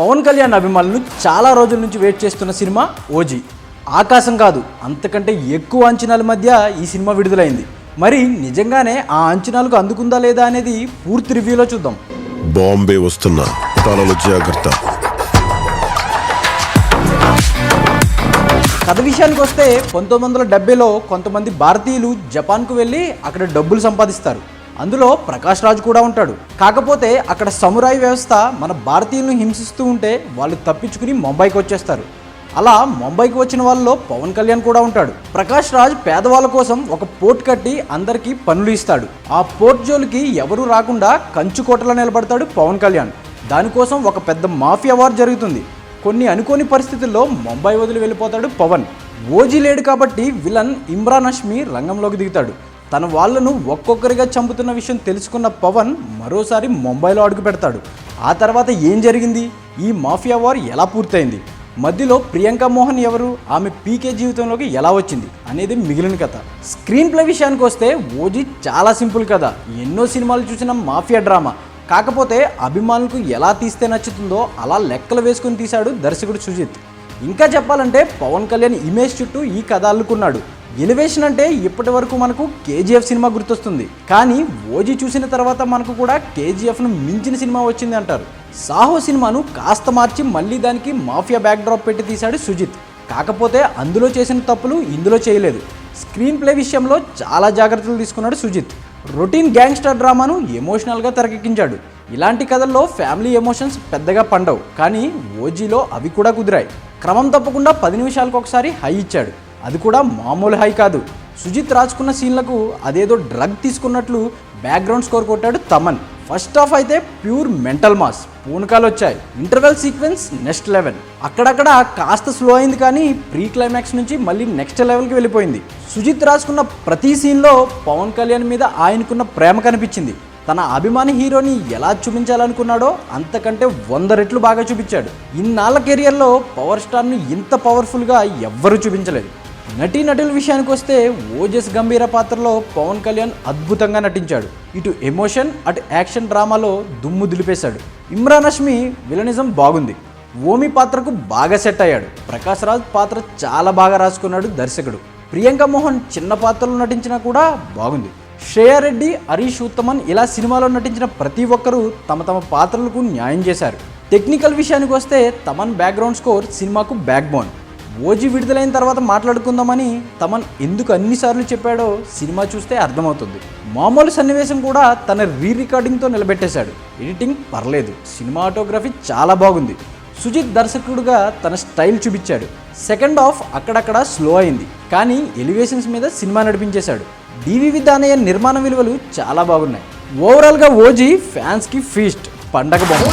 పవన్ కళ్యాణ్ అభిమానులు చాలా రోజుల నుంచి వెయిట్ చేస్తున్న సినిమా ఓజీ. ఆకాశం కాదు అంతకంటే ఎక్కువ అంచనాల మధ్య ఈ సినిమా విడుదలైంది. మరి నిజంగానే ఆ అంచనాలకు అందుకుందా లేదా అనేది పూర్తి రివ్యూలో చూద్దాం. బాంబే వస్తున్నా, తలలు జాగ్రత్త. కథ విషయానికి వస్తే 1970లో కొంతమంది భారతీయులు జపాన్కు వెళ్ళి అక్కడ డబ్బులు సంపాదిస్తారు. అందులో ప్రకాష్ రాజ్ కూడా ఉంటాడు. కాకపోతే అక్కడ సమురాయి వ్యవస్థ మన భారతీయులను హింసిస్తూ ఉంటే వాళ్ళు తప్పించుకుని ముంబైకి వచ్చేస్తారు. అలా ముంబైకి వచ్చిన వాళ్ళలో పవన్ కళ్యాణ్ కూడా ఉంటాడు. ప్రకాష్ రాజ్ పేదవాళ్ళ కోసం ఒక పోర్ట్ కట్టి అందరికీ పనులు ఇస్తాడు. ఆ పోర్ట్ జోలికి ఎవరూ రాకుండా కంచుకోటలో నిలబడతాడు పవన్ కళ్యాణ్. దానికోసం ఒక పెద్ద మాఫియా వార్ జరుగుతుంది. కొన్ని అనుకోని పరిస్థితుల్లో ముంబై వదిలి వెళ్ళిపోతాడు పవన్. ఓజీ లేడు కాబట్టి విలన్ ఇమ్రాన్ హష్మీ రంగంలోకి దిగుతాడు. తన వాళ్లను ఒక్కొక్కరిగా చంపుతున్న విషయం తెలుసుకున్న పవన్ మరోసారి ముంబైలో అడుగు పెడతాడు. ఆ తర్వాత ఏం జరిగింది, ఈ మాఫియా వార్ ఎలా పూర్తయింది, మధ్యలో ప్రియాంక మోహన్ ఎవరు, ఆమె పీకే జీవితంలోకి ఎలా వచ్చింది అనేది మిగిలిన కథ. స్క్రీన్ ప్లే విషయానికి వస్తే ఓజీ చాలా సింపుల్ కథ. ఎన్నో సినిమాలు చూసిన మాఫియా డ్రామా. కాకపోతే అభిమానులకు ఎలా తీస్తే నచ్చుతుందో అలా లెక్కలు వేసుకుని తీశాడు దర్శకుడు సుజిత్. ఇంకా చెప్పాలంటే పవన్ కళ్యాణ్ ఇమేజ్ చుట్టూ ఈ కథ అల్లుకున్నాడు. ఎలివేషన్ అంటే ఇప్పటి వరకు మనకు కేజీఎఫ్ సినిమా గుర్తొస్తుంది, కానీ ఓజీ చూసిన తర్వాత మనకు కూడా కేజీఎఫ్ను మించిన సినిమా వచ్చింది అంటారు. సాహో సినిమాను కాస్త మార్చి మళ్ళీ దానికి మాఫియా బ్యాక్డ్రాప్ పెట్టి తీశాడు సుజిత్. కాకపోతే అందులో చేసిన తప్పులు ఇందులో చేయలేదు. స్క్రీన్ ప్లే విషయంలో చాలా జాగ్రత్తలు తీసుకున్నాడు సుజిత్. రొటీన్ గ్యాంగ్స్టర్ డ్రామాను ఎమోషనల్గా తెరకెక్కించాడు. ఇలాంటి కథల్లో ఫ్యామిలీ ఎమోషన్స్ పెద్దగా పండవు, కానీ ఓజీలో అవి కూడా కుదిరాయి. క్రమం తప్పకుండా 10 నిమిషాలకు ఒకసారి హై ఇచ్చాడు. అది కూడా మామూలు హై కాదు. సుజిత్ రాజుకున్న సీన్లకు అదేదో డ్రగ్ తీసుకున్నట్లు బ్యాక్గ్రౌండ్ స్కోర్ కొట్టాడు తమన్. ఫస్ట్ హాఫ్ అయితే ప్యూర్ మెంటల్ మాస్, పూనకాలు వచ్చాయి. Interval sequence next level. అక్కడక్కడ కాస్త స్లో అయింది, కానీ ప్రీ క్లైమాక్స్ నుంచి మళ్ళీ నెక్స్ట్ లెవెల్కి వెళ్ళిపోయింది. సుజిత్ రాజుకున్న ప్రతి సీన్లో పవన్ కళ్యాణ్ మీద ఆయనకున్న ప్రేమ కనిపించింది. తన అభిమాని హీరోని ఎలా చూపించాలనుకున్నాడో అంతకంటే 100 రెట్లు బాగా చూపించాడు. ఇన్నాళ్ళ కెరియర్లో పవర్ స్టార్ను ఇంత పవర్ఫుల్గా ఎవ్వరూ చూపించలేదు. నటీనటుల విషయానికి వస్తే ఓజస్ గంభీర పాత్రలో పవన్ కళ్యాణ్ అద్భుతంగా నటించాడు. ఇటు ఎమోషన్ అటు యాక్షన్ డ్రామాలో దుమ్ము దులిపేశాడు. ఇమ్రాన్ హష్మీ విలనిజం బాగుంది. ఓమి పాత్రకు బాగా సెట్ అయ్యాడు. ప్రకాష్ రాజ్ పాత్ర చాలా బాగా రాసుకున్నాడు దర్శకుడు. ప్రియాంక మోహన్ చిన్న పాత్రలో నటించినా కూడా బాగుంది. శ్రేయా రెడ్డి, హరీష్ ఉత్తమన్ ఇలా సినిమాలో నటించిన ప్రతి ఒక్కరూ తమ తమ పాత్రలకు న్యాయం చేశారు. టెక్నికల్ విషయానికి వస్తే తమన్ బ్యాక్గ్రౌండ్ స్కోర్ సినిమాకు బ్యాక్ బోన్. ఓజీ విడుదలైన తర్వాత మాట్లాడుకుందామని తమన్ ఎందుకు అన్నిసార్లు చెప్పాడో సినిమా చూస్తే అర్థమవుతుంది. మామూలు సన్నివేశం కూడా తన రికార్డింగ్తో నిలబెట్టేశాడు. ఎడిటింగ్ పర్లేదు, సినిమాటోగ్రఫీ చాలా బాగుంది. సుజిత్ దర్శకుడుగా తన స్టైల్ చూపించాడు. సెకండ్ హాఫ్ అక్కడక్కడ స్లో అయింది, కానీ ఎలివేషన్స్ మీద సినిమా నడిపించేశాడు. డివివి దానయ్య నిర్మాణ విలువలు చాలా బాగున్నాయి. ఓవరాల్గా ఓజీ ఫ్యాన్స్కి ఫీస్ట్, పండగ బొమ్మ.